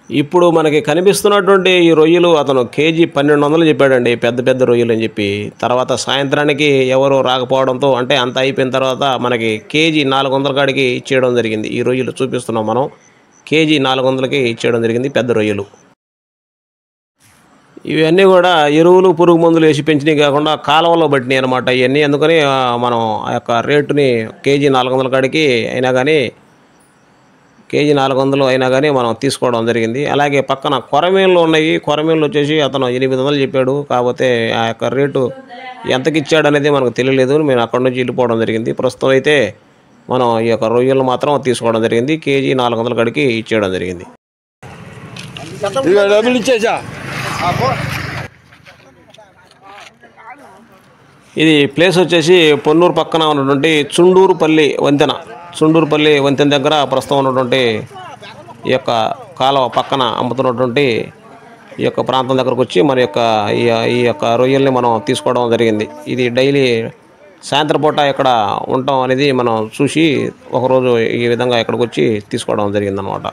ఇప్పుడు మనకి కనిపిస్తున్నటువంటి ఈ రొయ్యలు అతను కేజీ 1200 చెప్పాడండి, పెద్ద పెద్ద రొయ్యలు అని చెప్పి. తర్వాత సాయంత్రానికి ఎవరు రాకపోవడంతో, అంటే అంత అయిపోయిన తర్వాత మనకి కేజీ 400 కాడికి ఇచ్చేయడం జరిగింది. ఈ రొయ్యలు చూపిస్తున్నాం మనం, కేజీ 400కి ఇచ్చేయడం జరిగింది పెద్ద రొయ్యలు. ఇవన్నీ కూడా ఎరువులు పురుగు మందులు వేసి పెంచినవి కాకుండా కాలువలో పట్టినాయి అనమాట ఇవన్నీ. అందుకని మనం ఆ యొక్క రేటుని కేజీ 400 కాడికి అయినా కానీ, కేజీ 400 అయినా కానీ మనం తీసుకోవడం జరిగింది. అలాగే పక్కన కొరమీన్లు ఉన్నాయి. కొరమీన్లు వచ్చేసి అతను 800 చెప్పాడు. కాకపోతే ఆ యొక్క రేటు ఎంతకి ఇచ్చాడు అనేది మనకు తెలియలేదు. మేము అక్కడ నుంచి వెళ్ళిపోవడం జరిగింది. ప్రస్తుతం అయితే మనం ఈ యొక్క రొయ్యలు మాత్రం తీసుకోవడం జరిగింది. కేజీ 400 కాడికి ఇచ్చేయడం జరిగింది. ఇది ప్లేస్ వచ్చేసి పొన్నూరు పక్కన ఉన్నటువంటి చుండూరుపల్లి వంతెన. చుండూరుపల్లి వంతెన దగ్గర ప్రస్తుతం ఉన్నటువంటి ఈ యొక్క కాలువ పక్కన అమ్ముతున్నటువంటి ఈ యొక్క ప్రాంతం దగ్గరకు వచ్చి మన యొక్క ఈ యొక్క రొయ్యల్ని మనం తీసుకోవడం జరిగింది. ఇది డైలీ సాయంత్రం పూట ఇక్కడ ఉండటం అనేది మనం చూసి ఒకరోజు ఈ విధంగా ఇక్కడికి వచ్చి తీసుకోవడం జరిగిందనమాట.